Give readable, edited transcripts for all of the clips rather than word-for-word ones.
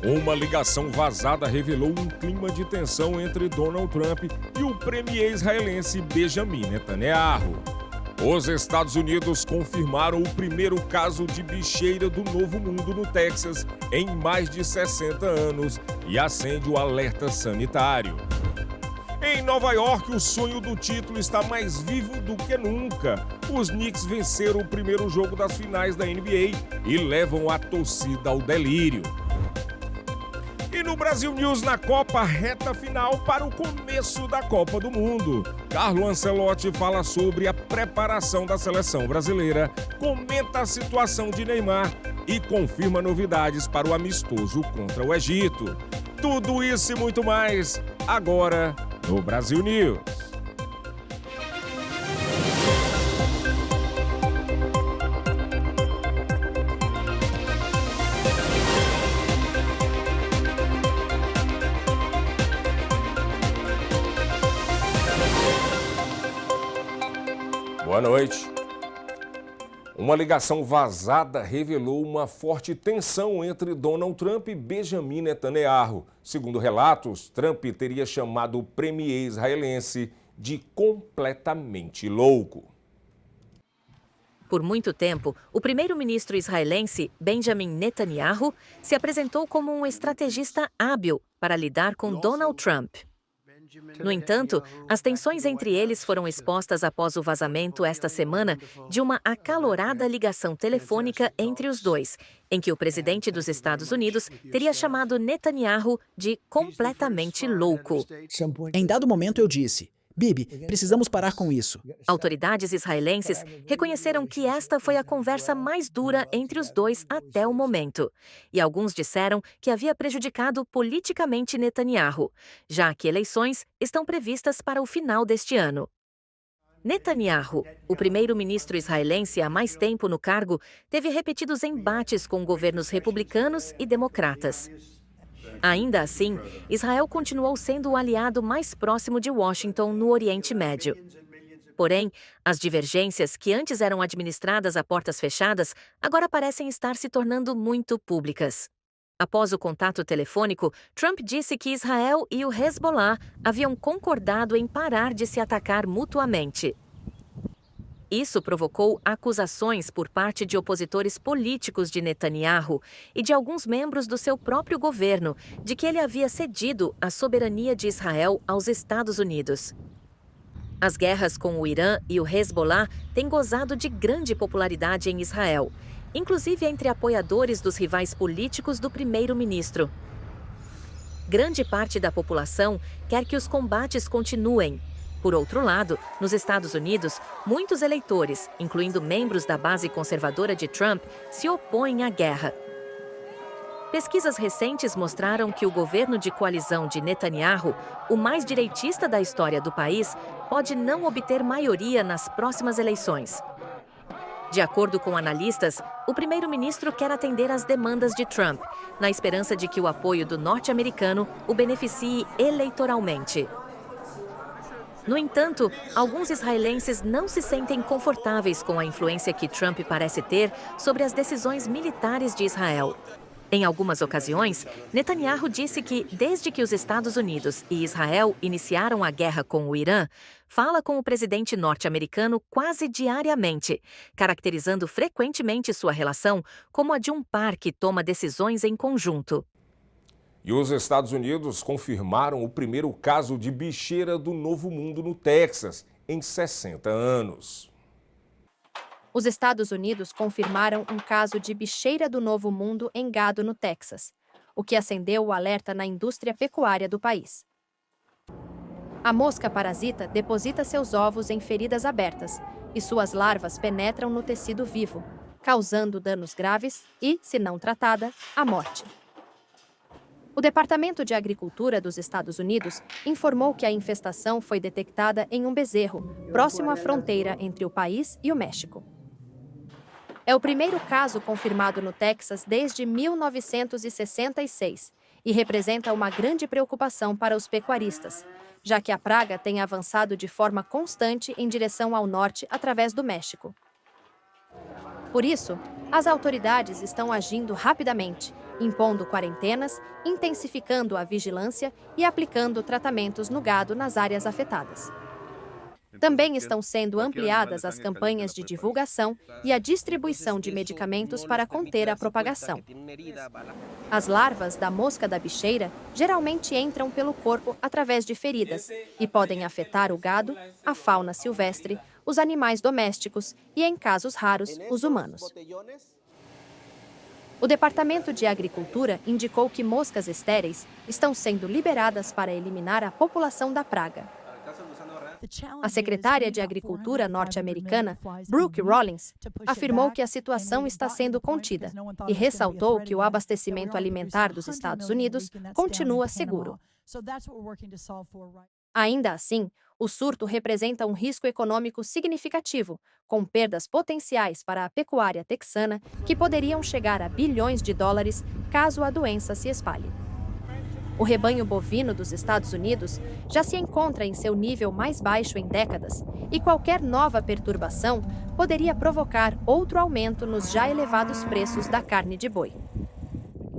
Uma ligação vazada revelou um clima de tensão entre Donald Trump e o premier israelense Benjamin Netanyahu. Os Estados Unidos confirmaram o primeiro caso de bicheira do Novo Mundo no Texas em mais de 60 anos e acende o alerta sanitário. Em Nova York, o sonho do título está mais vivo do que nunca. Os Knicks venceram o primeiro jogo das finais da NBA e levam a torcida ao delírio. E no Brasil News na Copa, reta final para o começo da Copa do Mundo. Carlo Ancelotti fala sobre a preparação da seleção brasileira, comenta a situação de Neymar e confirma novidades para o amistoso contra o Egito. Tudo isso e muito mais, agora no Brasil News. Boa noite. Uma ligação vazada revelou uma forte tensão entre Donald Trump e Benjamin Netanyahu. Segundo relatos, Trump teria chamado o premier israelense de completamente louco. Por muito tempo, o primeiro-ministro israelense Benjamin Netanyahu se apresentou como um estrategista hábil para lidar com Donald Trump. No entanto, as tensões entre eles foram expostas após o vazamento esta semana de uma acalorada ligação telefônica entre os dois, em que o presidente dos Estados Unidos teria chamado Netanyahu de completamente louco. Em dado momento eu disse: Bibi, precisamos parar com isso. Autoridades israelenses reconheceram que esta foi a conversa mais dura entre os dois até o momento. E alguns disseram que havia prejudicado politicamente Netanyahu, já que eleições estão previstas para o final deste ano. Netanyahu, o primeiro-ministro israelense há mais tempo no cargo, teve repetidos embates com governos republicanos e democratas. Ainda assim, Israel continuou sendo o aliado mais próximo de Washington no Oriente Médio. Porém, as divergências que antes eram administradas a portas fechadas agora parecem estar se tornando muito públicas. Após o contato telefônico, Trump disse que Israel e o Hezbollah haviam concordado em parar de se atacar mutuamente. Isso provocou acusações por parte de opositores políticos de Netanyahu e de alguns membros do seu próprio governo de que ele havia cedido a soberania de Israel aos Estados Unidos. As guerras com o Irã e o Hezbollah têm gozado de grande popularidade em Israel, inclusive entre apoiadores dos rivais políticos do primeiro-ministro. Grande parte da população quer que os combates continuem. Por outro lado, nos Estados Unidos, muitos eleitores, incluindo membros da base conservadora de Trump, se opõem à guerra. Pesquisas recentes mostraram que o governo de coalizão de Netanyahu, o mais direitista da história do país, pode não obter maioria nas próximas eleições. De acordo com analistas, o primeiro-ministro quer atender às demandas de Trump, na esperança de que o apoio do norte-americano o beneficie eleitoralmente. No entanto, alguns israelenses não se sentem confortáveis com a influência que Trump parece ter sobre as decisões militares de Israel. Em algumas ocasiões, Netanyahu disse que, desde que os Estados Unidos e Israel iniciaram a guerra com o Irã, fala com o presidente norte-americano quase diariamente, caracterizando frequentemente sua relação como a de um par que toma decisões em conjunto. E os Estados Unidos confirmaram o primeiro caso de bicheira do Novo Mundo no Texas em 60 anos. Os Estados Unidos confirmaram um caso de bicheira do Novo Mundo em gado no Texas, o que acendeu o alerta na indústria pecuária do país. A mosca parasita deposita seus ovos em feridas abertas e suas larvas penetram no tecido vivo, causando danos graves e, se não tratada, a morte. O Departamento de Agricultura dos Estados Unidos informou que a infestação foi detectada em um bezerro, próximo à fronteira entre o país e o México. É o primeiro caso confirmado no Texas desde 1966 e representa uma grande preocupação para os pecuaristas, já que a praga tem avançado de forma constante em direção ao norte através do México. Por isso, as autoridades estão agindo rapidamente, impondo quarentenas, intensificando a vigilância e aplicando tratamentos no gado nas áreas afetadas. Também estão sendo ampliadas as campanhas de divulgação e a distribuição de medicamentos para conter a propagação. As larvas da mosca da bicheira geralmente entram pelo corpo através de feridas e podem afetar o gado, a fauna silvestre, os animais domésticos e, em casos raros, os humanos. O Departamento de Agricultura indicou que moscas estéreis estão sendo liberadas para eliminar a população da praga. A secretária de Agricultura norte-americana, Brooke Rollins, afirmou que a situação está sendo contida e ressaltou que o abastecimento alimentar dos Estados Unidos continua seguro. Ainda assim, o surto representa um risco econômico significativo, com perdas potenciais para a pecuária texana que poderiam chegar a bilhões de dólares caso a doença se espalhe. O rebanho bovino dos Estados Unidos já se encontra em seu nível mais baixo em décadas e qualquer nova perturbação poderia provocar outro aumento nos já elevados preços da carne de boi.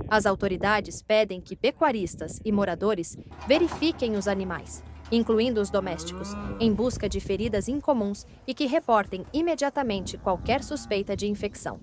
As autoridades pedem que pecuaristas e moradores verifiquem os animais, incluindo os domésticos, em busca de feridas incomuns e que reportem imediatamente qualquer suspeita de infecção.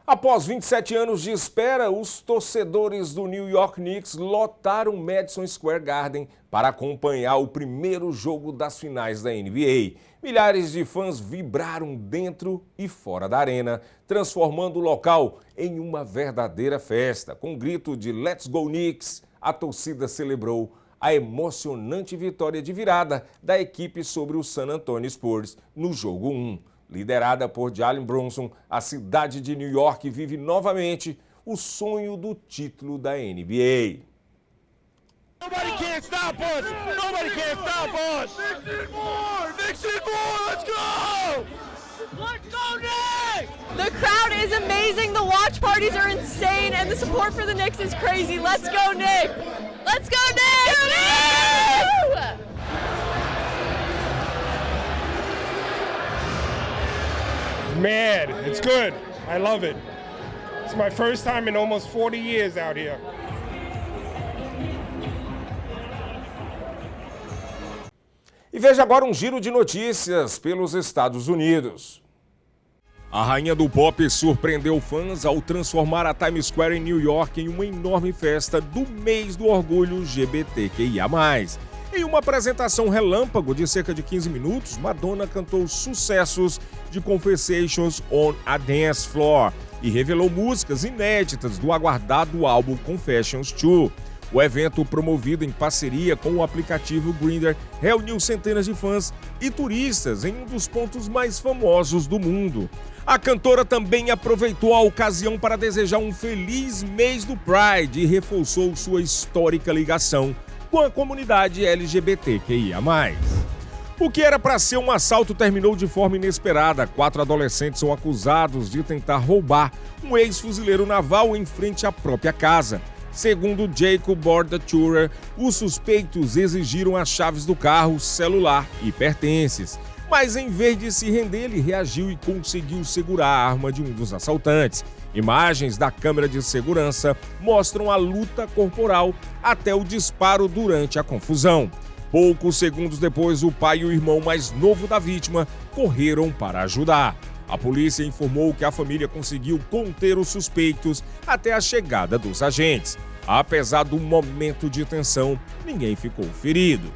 Após 27 anos de espera, os torcedores do New York Knicks lotaram Madison Square Garden para acompanhar o primeiro jogo das finais da NBA. Milhares de fãs vibraram dentro e fora da arena, transformando o local em uma verdadeira festa. Com o grito de "Let's go Knicks", a torcida celebrou a emocionante vitória de virada da equipe sobre o San Antonio Spurs no jogo 1. Liderada por Jalen Brunson, a cidade de New York vive novamente o sonho do título da NBA. Nobody can stop us! Nobody can stop us! Knicks in four! Let's go! Let's go, Knicks! The crowd is amazing, the watch parties are insane, and the support for the Knicks is crazy. Let's go, Knicks! Let's go, Knicks! Woo! Man, it's good. I love it. It's my first time in almost 40 years out here. E veja agora um giro de notícias pelos Estados Unidos. A rainha do pop surpreendeu fãs ao transformar a Times Square em New York em uma enorme festa do mês do orgulho LGBTQIA+. Em uma apresentação relâmpago de cerca de 15 minutos, Madonna cantou sucessos de Conversations on a Dance Floor e revelou músicas inéditas do aguardado álbum Confessions 2. O evento, promovido em parceria com o aplicativo Grindr, reuniu centenas de fãs e turistas em um dos pontos mais famosos do mundo. A cantora também aproveitou a ocasião para desejar um feliz mês do Pride e reforçou sua histórica ligação com a comunidade LGBTQIA+. O que era para ser um assalto terminou de forma inesperada. 4 adolescentes são acusados de tentar roubar um ex-fuzileiro naval em frente à própria casa. Segundo Jacob Bordatura, os suspeitos exigiram as chaves do carro, celular e pertences. Mas em vez de se render, ele reagiu e conseguiu segurar a arma de um dos assaltantes. Imagens da câmera de segurança mostram a luta corporal até o disparo durante a confusão. Poucos segundos depois, o pai e o irmão mais novo da vítima correram para ajudar. A polícia informou que a família conseguiu conter os suspeitos até a chegada dos agentes. Apesar do momento de tensão, ninguém ficou ferido.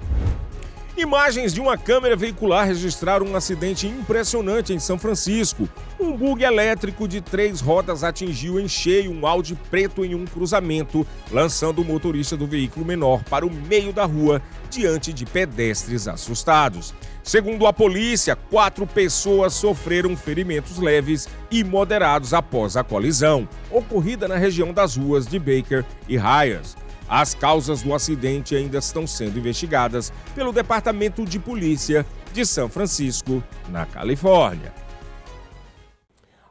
Imagens de uma câmera veicular registraram um acidente impressionante em São Francisco. Um bug elétrico de 3 rodas atingiu em cheio um Audi preto em um cruzamento, lançando o motorista do veículo menor para o meio da rua, diante de pedestres assustados. Segundo a polícia, 4 pessoas sofreram ferimentos leves e moderados após a colisão, ocorrida na região das ruas de Baker e Hayes. As causas do acidente ainda estão sendo investigadas pelo Departamento de Polícia de São Francisco, na Califórnia.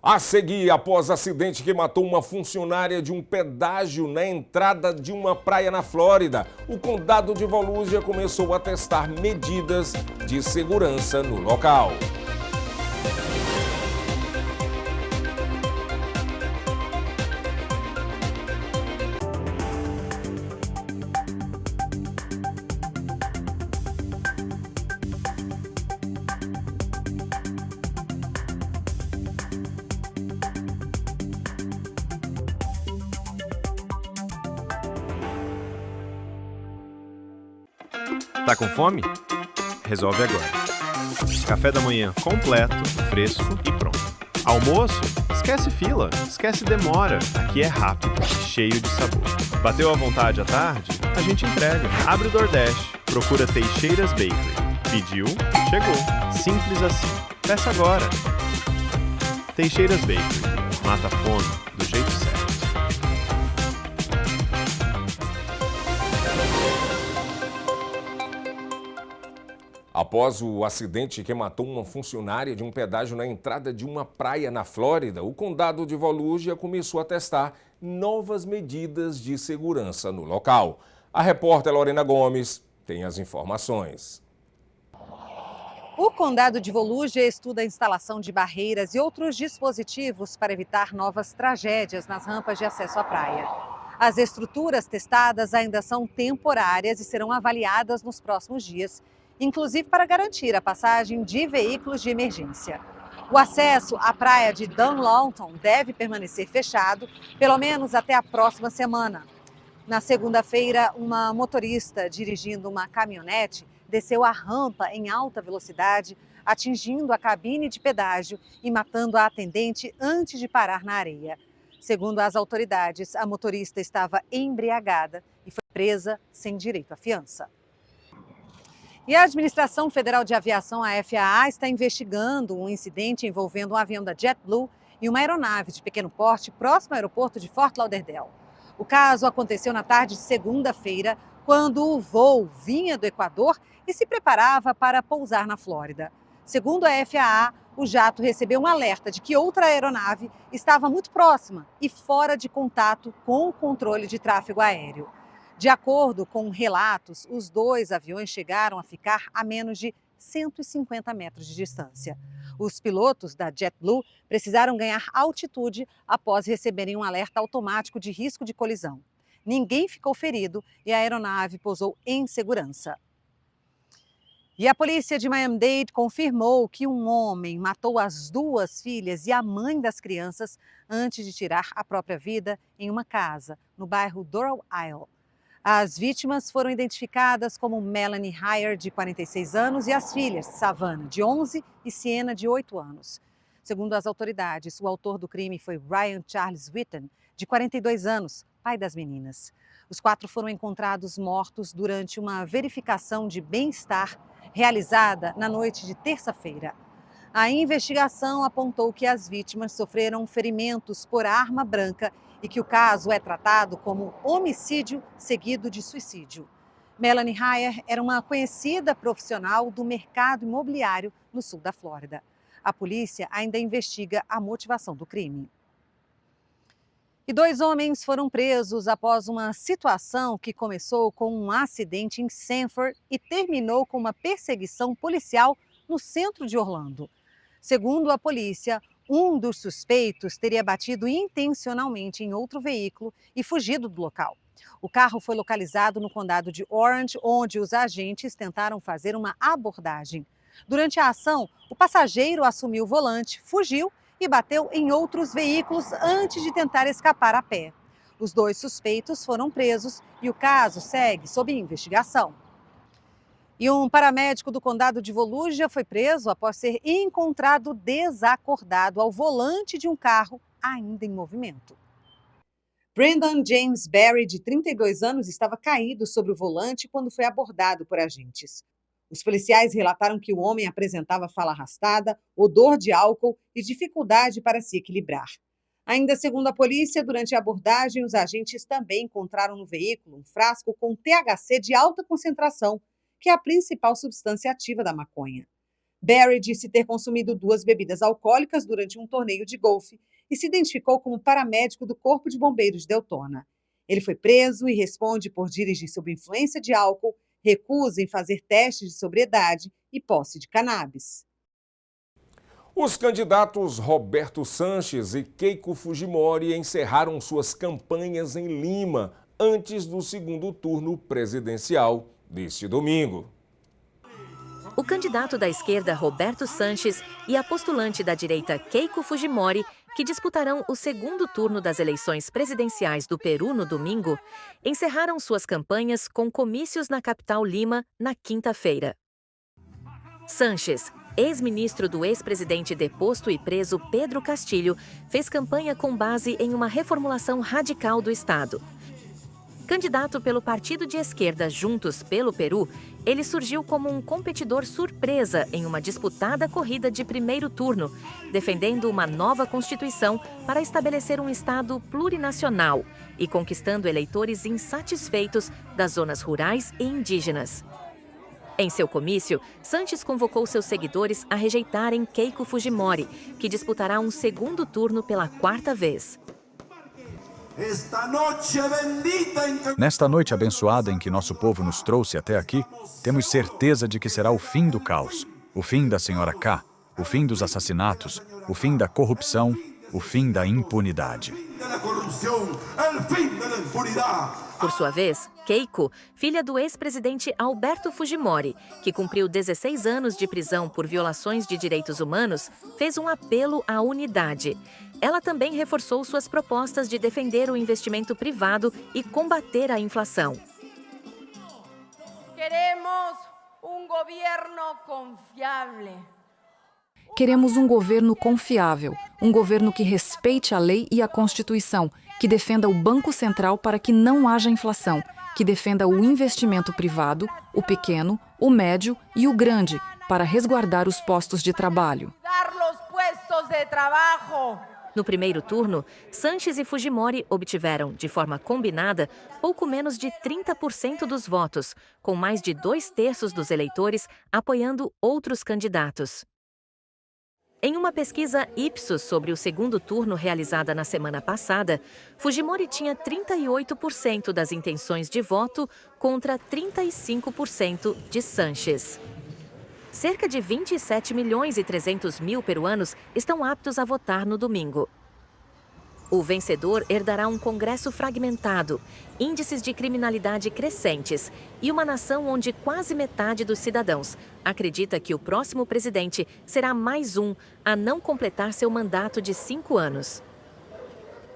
A seguir, após acidente que matou uma funcionária de um pedágio na entrada de uma praia na Flórida, o condado de Volusia começou a testar medidas de segurança no local. Tá com fome? Resolve agora. Café da manhã completo, fresco e pronto. Almoço? Esquece fila, esquece demora. Aqui é rápido, cheio de sabor. Bateu à vontade à tarde? A gente entrega. Abre o DoorDash, procura Teixeiras Bakery. Pediu? Chegou. Simples assim. Peça agora. Teixeiras Bakery. Mata a fome do jeito certo. Após o acidente que matou uma funcionária de um pedágio na entrada de uma praia na Flórida, o condado de Volusia começou a testar novas medidas de segurança no local. A repórter Lorena Gomes tem as informações. O condado de Volusia estuda a instalação de barreiras e outros dispositivos para evitar novas tragédias nas rampas de acesso à praia. As estruturas testadas ainda são temporárias e serão avaliadas nos próximos dias, inclusive para garantir a passagem de veículos de emergência. O acesso à praia de Dunlawton deve permanecer fechado, pelo menos até a próxima semana. Na segunda-feira, uma motorista dirigindo uma caminhonete desceu a rampa em alta velocidade, atingindo a cabine de pedágio e matando a atendente antes de parar na areia. Segundo as autoridades, a motorista estava embriagada e foi presa sem direito à fiança. E a Administração Federal de Aviação, a FAA, está investigando um incidente envolvendo um avião da JetBlue e uma aeronave de pequeno porte próximo ao aeroporto de Fort Lauderdale. O caso aconteceu na tarde de segunda-feira, quando o voo vinha do Equador e se preparava para pousar na Flórida. Segundo a FAA, o jato recebeu um alerta de que outra aeronave estava muito próxima e fora de contato com o controle de tráfego aéreo. De acordo com relatos, os dois aviões chegaram a ficar a menos de 150 metros de distância. Os pilotos da JetBlue precisaram ganhar altitude após receberem um alerta automático de risco de colisão. Ninguém ficou ferido e a aeronave pousou em segurança. E a polícia de Miami-Dade confirmou que um homem matou as duas filhas e a mãe das crianças antes de tirar a própria vida em uma casa no bairro Doral Isle. As vítimas foram identificadas como Melanie Heyer, de 46 anos, e as filhas Savannah, de 11, e Sienna, de 8 anos. Segundo as autoridades, o autor do crime foi Ryan Charles Witten, de 42 anos, pai das meninas. Os 4 foram encontrados mortos durante uma verificação de bem-estar realizada na noite de terça-feira. A investigação apontou que as vítimas sofreram ferimentos por arma branca e que o caso é tratado como homicídio seguido de suicídio. Melanie Heyer era uma conhecida profissional do mercado imobiliário no sul da Flórida. A polícia ainda investiga a motivação do crime. E 2 homens foram presos após uma situação que começou com um acidente em Sanford e terminou com uma perseguição policial no centro de Orlando. Segundo a polícia, um dos suspeitos teria batido intencionalmente em outro veículo e fugido do local. O carro foi localizado no condado de Orange, onde os agentes tentaram fazer uma abordagem. Durante a ação, o passageiro assumiu o volante, fugiu e bateu em outros veículos antes de tentar escapar a pé. Os 2 suspeitos foram presos e o caso segue sob investigação. E um paramédico do condado de Volusia foi preso após ser encontrado desacordado ao volante de um carro ainda em movimento. Brendan James Berry, de 32 anos, estava caído sobre o volante quando foi abordado por agentes. Os policiais relataram que o homem apresentava fala arrastada, odor de álcool e dificuldade para se equilibrar. Ainda segundo a polícia, durante a abordagem, os agentes também encontraram no veículo um frasco com THC de alta concentração, que é a principal substância ativa da maconha. Berry disse ter consumido 2 bebidas alcoólicas durante um torneio de golfe e se identificou como paramédico do Corpo de Bombeiros de Deltona. Ele foi preso e responde por dirigir sob influência de álcool, recusa em fazer testes de sobriedade e posse de cannabis. Os candidatos Roberto Sanches e Keiko Fujimori encerraram suas campanhas em Lima antes do segundo turno presidencial deste domingo. O candidato da esquerda, Roberto Sanches, e a postulante da direita, Keiko Fujimori, que disputarão o segundo turno das eleições presidenciais do Peru no domingo, encerraram suas campanhas com comícios na capital Lima na quinta-feira. Sanches, ex-ministro do ex-presidente deposto e preso Pedro Castilho, fez campanha com base em uma reformulação radical do Estado. Candidato pelo partido de esquerda Juntos pelo Peru, ele surgiu como um competidor surpresa em uma disputada corrida de primeiro turno, defendendo uma nova Constituição para estabelecer um Estado plurinacional e conquistando eleitores insatisfeitos das zonas rurais e indígenas. Em seu comício, Sanches convocou seus seguidores a rejeitarem Keiko Fujimori, que disputará um segundo turno pela quarta vez. Nesta noite abençoada em que nosso povo nos trouxe até aqui, temos certeza de que será o fim do caos, o fim da senhora K, o fim dos assassinatos, o fim da corrupção, o fim da impunidade. Por sua vez, Keiko, filha do ex-presidente Alberto Fujimori, que cumpriu 16 anos de prisão por violações de direitos humanos, fez um apelo à unidade. Ela também reforçou suas propostas de defender o investimento privado e combater a inflação. Queremos um governo confiável. Queremos um governo confiável, um governo que respeite a lei e a Constituição, que defenda o Banco Central para que não haja inflação, que defenda o investimento privado, o pequeno, o médio e o grande, para resguardar os postos de trabalho. No primeiro turno, Sanches e Fujimori obtiveram, de forma combinada, pouco menos de 30% dos votos, com mais de 2/3 dos eleitores apoiando outros candidatos. Em uma pesquisa Ipsos sobre o segundo turno realizada na semana passada, Fujimori tinha 38% das intenções de voto contra 35% de Sanches. Cerca de 27.300.000 peruanos estão aptos a votar no domingo. O vencedor herdará um Congresso fragmentado, índices de criminalidade crescentes e uma nação onde quase metade dos cidadãos acredita que o próximo presidente será mais um a não completar seu mandato de 5 anos.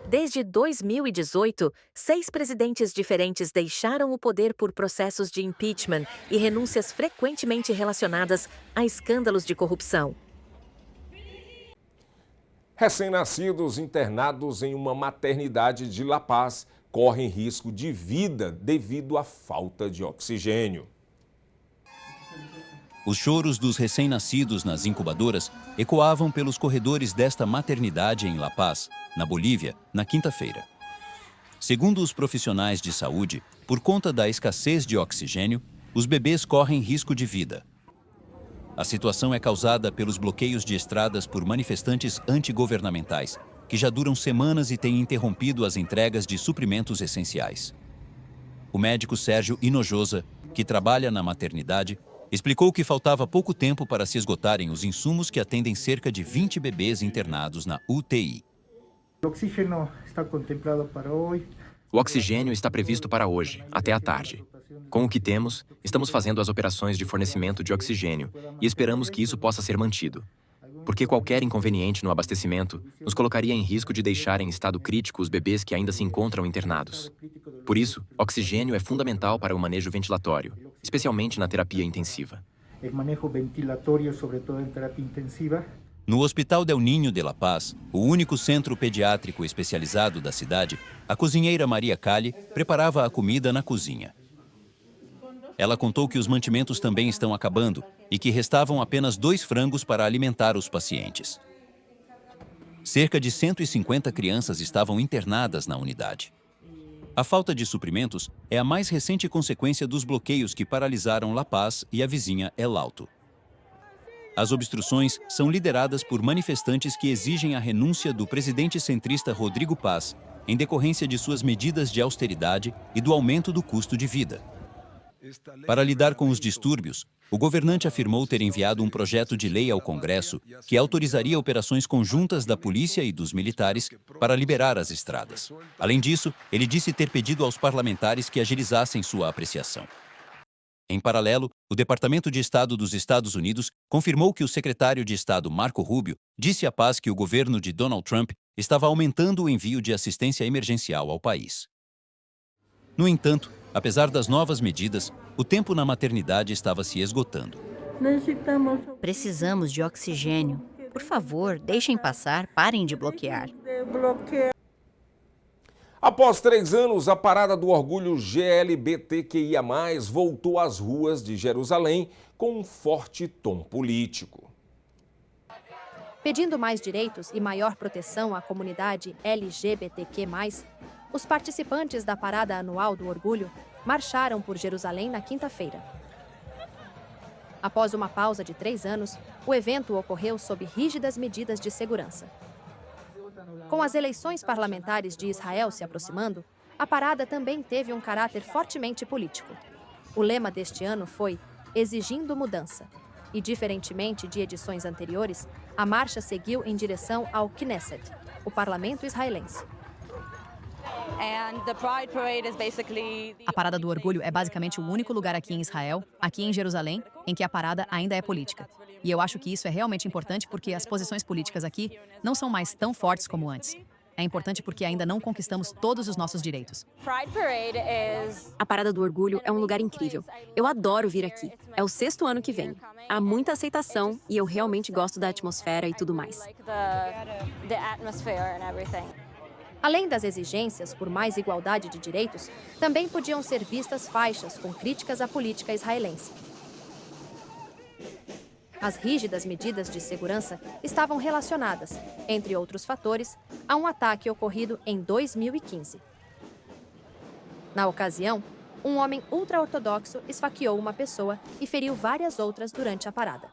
Desde 2018, 6 presidentes diferentes deixaram o poder por processos de impeachment e renúncias frequentemente relacionadas a escândalos de corrupção. Recém-nascidos internados em uma maternidade de La Paz correm risco de vida devido à falta de oxigênio. Os choros dos recém-nascidos nas incubadoras ecoavam pelos corredores desta maternidade em La Paz, na Bolívia, na quinta-feira. Segundo os profissionais de saúde, por conta da escassez de oxigênio, os bebês correm risco de vida. A situação é causada pelos bloqueios de estradas por manifestantes antigovernamentais, que já duram semanas e têm interrompido as entregas de suprimentos essenciais. O médico Sérgio Hinojosa, que trabalha na maternidade, explicou que faltava pouco tempo para se esgotarem os insumos que atendem cerca de 20 bebês internados na UTI. O oxigênio está contemplado para hoje. O oxigênio está previsto para hoje, até à tarde. Com o que temos, estamos fazendo as operações de fornecimento de oxigênio e esperamos que isso possa ser mantido. Porque qualquer inconveniente no abastecimento nos colocaria em risco de deixar em estado crítico os bebês que ainda se encontram internados. Por isso, oxigênio é fundamental para o manejo ventilatório, especialmente na terapia intensiva. O manejo ventilatório, sobretudo em terapia intensiva. No Hospital Del Niño de La Paz, o único centro pediátrico especializado da cidade, a cozinheira Maria Cali preparava a comida na cozinha. Ela contou que os mantimentos também estão acabando e que restavam apenas 2 frangos para alimentar os pacientes. Cerca de 150 crianças estavam internadas na unidade. A falta de suprimentos é a mais recente consequência dos bloqueios que paralisaram La Paz e a vizinha El Alto. As obstruções são lideradas por manifestantes que exigem a renúncia do presidente centrista Rodrigo Paz em decorrência de suas medidas de austeridade e do aumento do custo de vida. Para lidar com os distúrbios, o governante afirmou ter enviado um projeto de lei ao Congresso que autorizaria operações conjuntas da polícia e dos militares para liberar as estradas. Além disso, ele disse ter pedido aos parlamentares que agilizassem sua apreciação. Em paralelo, o Departamento de Estado dos Estados Unidos confirmou que o secretário de Estado Marco Rubio disse à Paz que o governo de Donald Trump estava aumentando o envio de assistência emergencial ao país. No entanto, apesar das novas medidas, o tempo na maternidade estava se esgotando. Precisamos de oxigênio. Por favor, deixem passar, parem de bloquear. Após 3 anos, a Parada do Orgulho GLBTQIA+, voltou às ruas de Jerusalém com um forte tom político. Pedindo mais direitos e maior proteção à comunidade LGBTQ+, os participantes da Parada Anual do Orgulho marcharam por Jerusalém na quinta-feira. Após uma pausa de 3 anos, o evento ocorreu sob rígidas medidas de segurança. Com as eleições parlamentares de Israel se aproximando, a parada também teve um caráter fortemente político. O lema deste ano foi "Exigindo Mudança", e, diferentemente de edições anteriores, a marcha seguiu em direção ao Knesset, o parlamento israelense. A Parada do Orgulho é basicamente o único lugar aqui em Israel, aqui em Jerusalém, em que a parada ainda é política. E eu acho que isso é realmente importante porque as posições políticas aqui não são mais tão fortes como antes. É importante porque ainda não conquistamos todos os nossos direitos. A Parada do Orgulho é um lugar incrível. Eu adoro vir aqui. É o 6º ano que venho. Há muita aceitação e eu realmente gosto da atmosfera e tudo mais. Além das exigências por mais igualdade de direitos, também podiam ser vistas faixas com críticas à política israelense. As rígidas medidas de segurança estavam relacionadas, entre outros fatores, a um ataque ocorrido em 2015. Na ocasião, um homem ultra-ortodoxo esfaqueou uma pessoa e feriu várias outras durante a parada.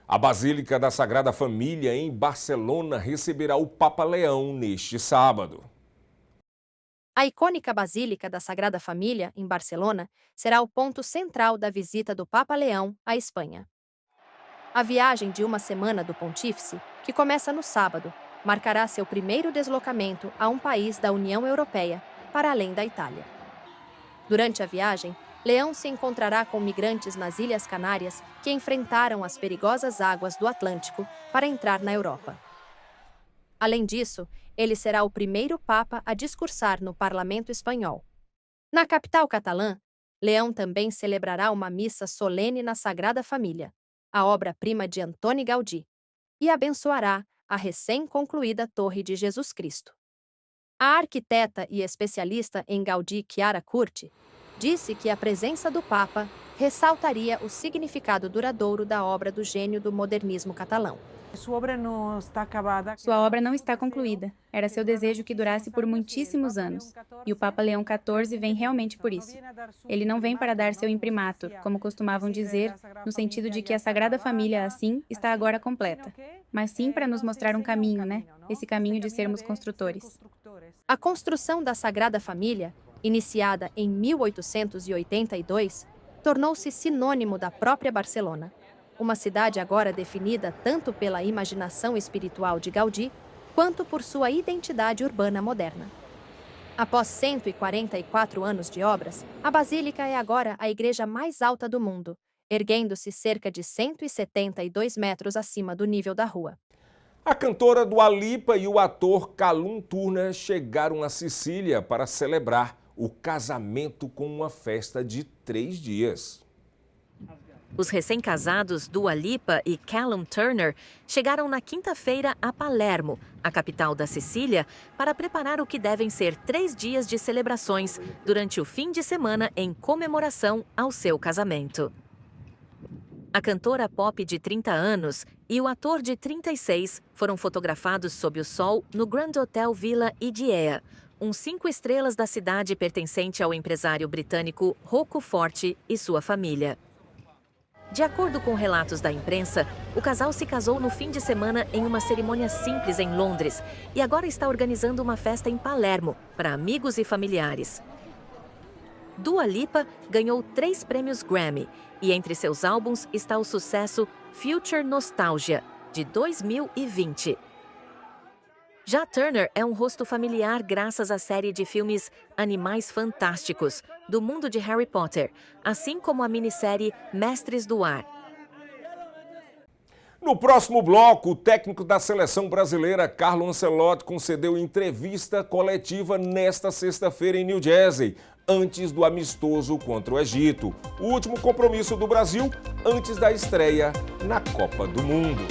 A Basílica da Sagrada Família, em Barcelona, receberá o Papa Leão neste sábado. A icônica Basílica da Sagrada Família, em Barcelona, será o ponto central da visita do Papa Leão à Espanha. A viagem de uma semana do Pontífice, que começa no sábado, marcará seu primeiro deslocamento a um país da União Europeia, para além da Itália. Durante a viagem, Leão se encontrará com migrantes nas Ilhas Canárias que enfrentaram as perigosas águas do Atlântico para entrar na Europa. Além disso, ele será o primeiro Papa a discursar no Parlamento espanhol. Na capital catalã, Leão também celebrará uma missa solene na Sagrada Família, a obra-prima de Antoni Gaudí, e abençoará a recém-concluída Torre de Jesus Cristo. A arquiteta e especialista em Gaudí Chiara Curti disse que a presença do Papa ressaltaria o significado duradouro da obra do gênio do modernismo catalão. Sua obra não está concluída. Era seu desejo que durasse por muitíssimos anos. E o Papa Leão XIV vem realmente por isso. Ele não vem para dar seu imprimatur, como costumavam dizer, no sentido de que a Sagrada Família, assim, está agora completa. Mas sim para nos mostrar um caminho, né? Esse caminho de sermos construtores. A construção da Sagrada Família, iniciada em 1882, tornou-se sinônimo da própria Barcelona, uma cidade agora definida tanto pela imaginação espiritual de Gaudí, quanto por sua identidade urbana moderna. Após 144 anos de obras, a Basílica é agora a igreja mais alta do mundo, erguendo-se cerca de 172 metros acima do nível da rua. A cantora Dua Lipa e o ator Callum Turner chegaram a Sicília para celebrar o casamento com uma festa de 3 dias. Os recém-casados Dua Lipa e Callum Turner chegaram na quinta-feira a Palermo, a capital da Sicília, para preparar o que devem ser 3 dias de celebrações durante o fim de semana em comemoração ao seu casamento. A cantora pop de 30 anos e o ator de 36 foram fotografados sob o sol no Grand Hotel Villa Idiea, um 5 estrelas da cidade pertencente ao empresário britânico Rocco Forte e sua família. De acordo com relatos da imprensa, o casal se casou no fim de semana em uma cerimônia simples em Londres e agora está organizando uma festa em Palermo para amigos e familiares. Dua Lipa ganhou 3 prêmios Grammy e entre seus álbuns está o sucesso Future Nostalgia, de 2020. Já Turner é um rosto familiar graças à série de filmes Animais Fantásticos, do mundo de Harry Potter, assim como a minissérie Mestres do Ar. No próximo bloco, o técnico da seleção brasileira, Carlo Ancelotti, concedeu entrevista coletiva nesta sexta-feira em New Jersey, antes do amistoso contra o Egito, o último compromisso do Brasil antes da estreia na Copa do Mundo.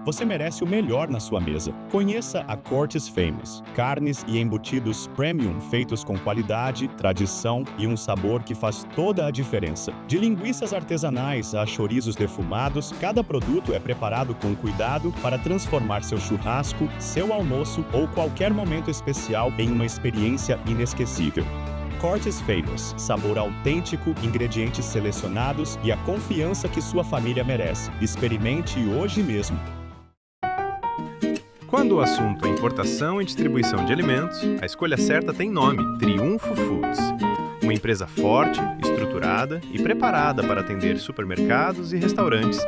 Você merece o melhor na sua mesa. Conheça a Cortes Famous. Carnes e embutidos premium feitos com qualidade, tradição e um sabor que faz toda a diferença. De linguiças artesanais a chorizos defumados, cada produto é preparado com cuidado para transformar seu churrasco, seu almoço ou qualquer momento especial em uma experiência inesquecível. Cortes Famous, sabor autêntico, ingredientes selecionados e a confiança que sua família merece. Experimente hoje mesmo. Quando o assunto é importação e distribuição de alimentos, a escolha certa tem nome: Triunfo Foods. Uma empresa forte, estruturada e preparada para atender supermercados e restaurantes,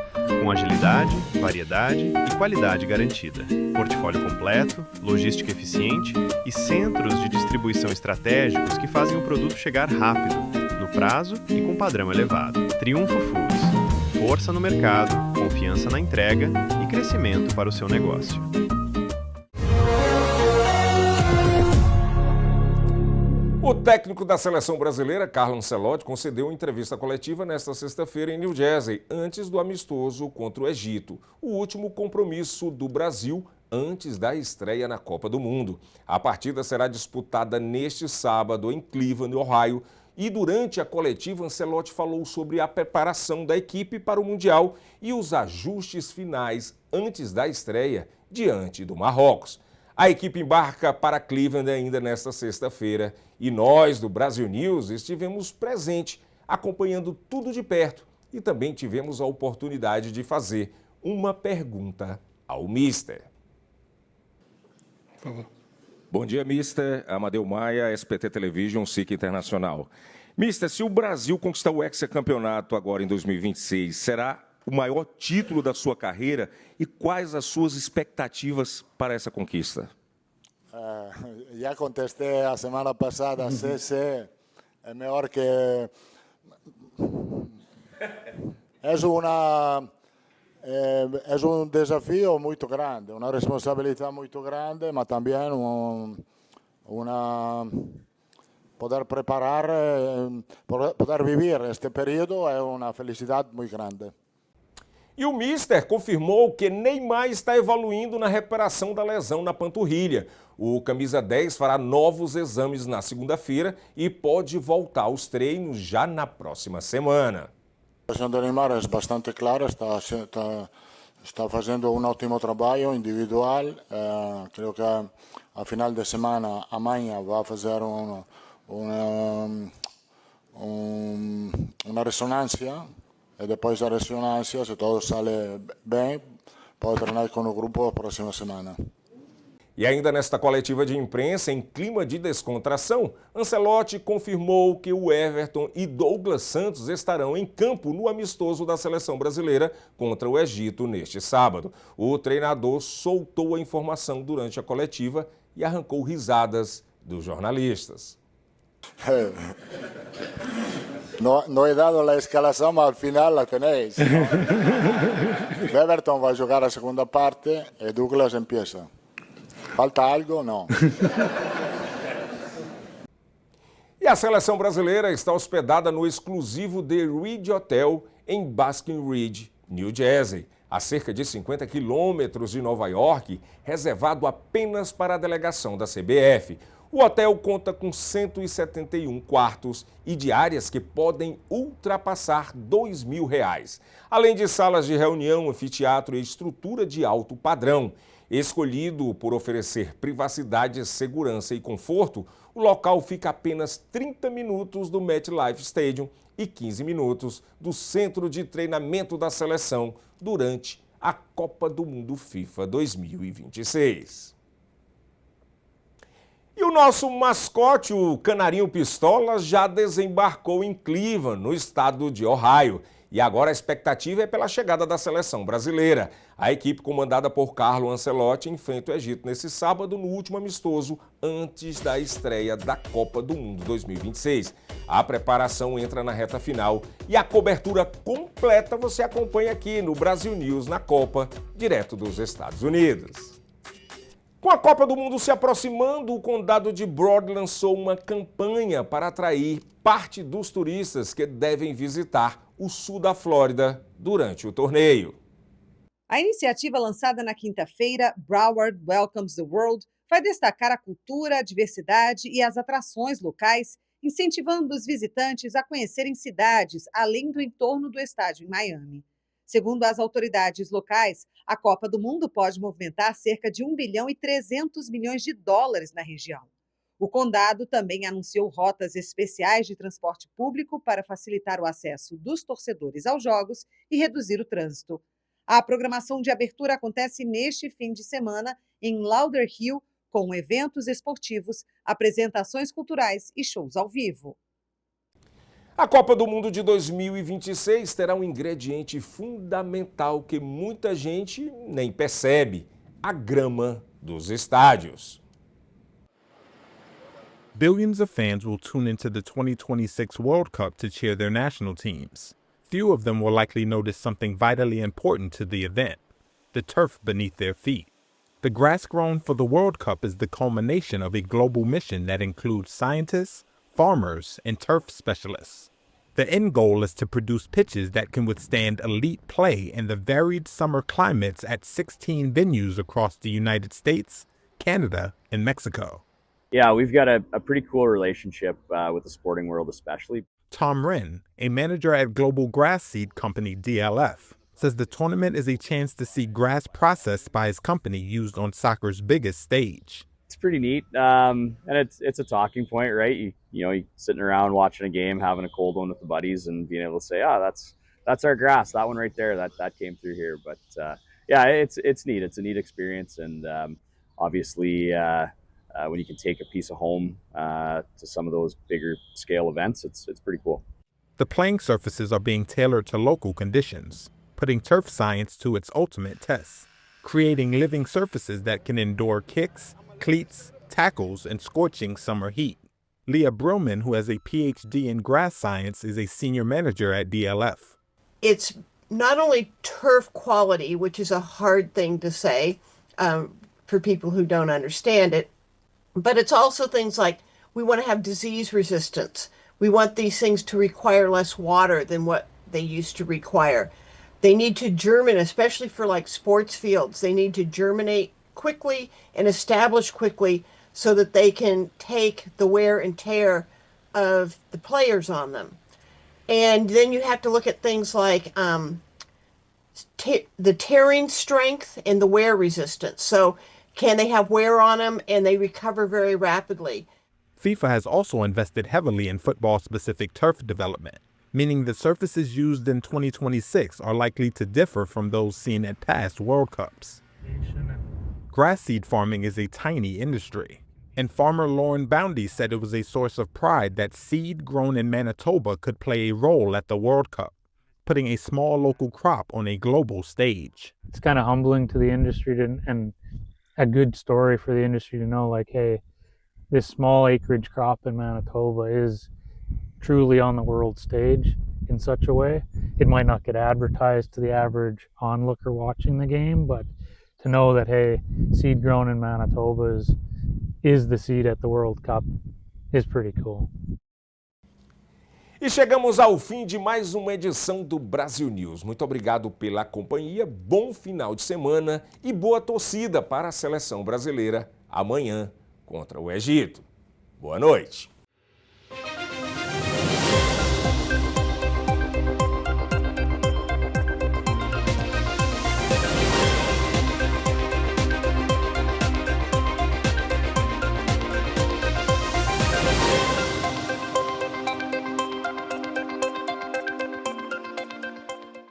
com agilidade, variedade e qualidade garantida. Portfólio completo, logística eficiente e centros de distribuição estratégicos que fazem o produto chegar rápido, no prazo e com padrão elevado. Triunfo Foods. Força no mercado, confiança na entrega e crescimento para o seu negócio. O técnico da seleção brasileira, Carlo Ancelotti, concedeu entrevista coletiva nesta sexta-feira em New Jersey, antes do amistoso contra o Egito, o último compromisso do Brasil antes da estreia na Copa do Mundo. A partida será disputada neste sábado em Cleveland, Ohio, e durante a coletiva, Ancelotti falou sobre a preparação da equipe para o Mundial e os ajustes finais antes da estreia diante do Marrocos. A equipe embarca para Cleveland ainda nesta sexta-feira e nós, do Brasil News, estivemos presentes, acompanhando tudo de perto e também tivemos a oportunidade de fazer uma pergunta ao Mister. Por favor. Bom dia, Mister. Amadeu Maia, SBT Television, SIC Internacional. Mister, se o Brasil conquistar o hexacampeonato agora em 2026, será o maior título da sua carreira e quais as suas expectativas para essa conquista? Já contestei a semana passada, se é melhor que... É um desafio muito grande, uma responsabilidade muito grande, mas também poder preparar, poder viver este período é uma felicidade muito grande. E o Mister confirmou que Neymar está evoluindo na recuperação da lesão na panturrilha. O camisa 10 fará novos exames na segunda-feira e pode voltar aos treinos já na próxima semana. A situação do Neymar é bastante clara, está fazendo um ótimo trabalho individual. Creio que a final de semana, amanhã, vai fazer uma ressonância. E depois da ressonância, se tudo sai bem, pode treinar com o grupo a próxima semana. E ainda nesta coletiva de imprensa, em clima de descontração, Ancelotti confirmou que o Everton e Douglas Santos estarão em campo no amistoso da seleção brasileira contra o Egito neste sábado. O treinador soltou a informação durante a coletiva e arrancou risadas dos jornalistas. No he dado a escalação, mas ao final a tenéis. Everton vai jogar a segunda parte e Douglas empieza. Falta algo? Não. E a seleção brasileira está hospedada no exclusivo The Ridge Hotel em Basking Ridge, New Jersey, a cerca de 50 quilômetros de Nova York, reservado apenas para a delegação da CBF. O hotel conta com 171 quartos e diárias que podem ultrapassar R$2.000, além de salas de reunião, anfiteatro e estrutura de alto padrão. Escolhido por oferecer privacidade, segurança e conforto, o local fica a apenas 30 minutos do MetLife Stadium e 15 minutos do centro de treinamento da seleção durante a Copa do Mundo FIFA 2026. E o nosso mascote, o Canarinho Pistola, já desembarcou em Cleveland, no estado de Ohio. E agora a expectativa é pela chegada da seleção brasileira. A equipe comandada por Carlo Ancelotti enfrenta o Egito nesse sábado, no último amistoso, antes da estreia da Copa do Mundo 2026. A preparação entra na reta final e a cobertura completa você acompanha aqui no Brasil News na Copa, direto dos Estados Unidos. Com a Copa do Mundo se aproximando, o condado de Broward lançou uma campanha para atrair parte dos turistas que devem visitar o sul da Flórida durante o torneio. A iniciativa lançada na quinta-feira, Broward Welcomes the World, vai destacar a cultura, a diversidade e as atrações locais, incentivando os visitantes a conhecerem cidades além do entorno do estádio em Miami. Segundo as autoridades locais, a Copa do Mundo pode movimentar cerca de 1 bilhão e 300 milhões de dólares na região. O condado também anunciou rotas especiais de transporte público para facilitar o acesso dos torcedores aos jogos e reduzir o trânsito. A programação de abertura acontece neste fim de semana em Lauderhill, com eventos esportivos, apresentações culturais e shows ao vivo. A Copa do Mundo de 2026 terá um ingrediente fundamental que muita gente nem percebe: a grama dos estádios. Billions of fans will tune into the 2026 World Cup to cheer their national teams. Few of them will likely notice something vitally important to the event: the turf beneath their feet. The grass grown for the World Cup is the culmination of a global mission that includes scientists, farmers, and turf specialists. The end goal is to produce pitches that can withstand elite play in the varied summer climates at 16 venues across the United States, Canada, and Mexico. Yeah, we've got a pretty cool relationship with the sporting world especially. Tom Wren, a manager at global grass seed company DLF, says the tournament is a chance to see grass processed by his company used on soccer's biggest stage. It's pretty neat, and it's a talking point, right? You sitting around watching a game, having a cold one with the buddies, and being able to say, "Oh, that's our grass. That one right there. That came through here." But yeah, it's neat. It's a neat experience, and obviously, when you can take a piece of home to some of those bigger scale events, it's pretty cool. The playing surfaces are being tailored to local conditions, putting turf science to its ultimate test, creating living surfaces that can endure kicks, cleats, tackles, and scorching summer heat. Leah Brillman, who has a PhD in grass science, is a senior manager at DLF. It's not only turf quality, which is a hard thing to say for people who don't understand it, but it's also things like we want to have disease resistance. We want these things to require less water than what they used to require. They need to germinate, especially for like sports fields. They need to germinate quickly and establish quickly so that they can take the wear and tear of the players on them. And then you have to look at things like the tearing strength and the wear resistance. So can they have wear on them and they recover very rapidly? FIFA has also invested heavily in football-specific turf development, meaning the surfaces used in 2026 are likely to differ from those seen at past World Cups. Grass seed farming is a tiny industry, and farmer Lauren Boundy said it was a source of pride that seed grown in Manitoba could play a role at the World Cup, putting a small local crop on a global stage. It's kind of humbling to the industry and a good story for the industry to know, like, hey, this small acreage crop in Manitoba is truly on the world stage in such a way. It might not get advertised to the average onlooker watching the game, but to know that, hey, seed grown in Manitoba is the seed at the World Cup is pretty cool. E chegamos ao fim de mais uma edição do Brasil News. Muito obrigado pela companhia, bom final de semana e boa torcida para a seleção brasileira amanhã contra o Egito. Boa noite.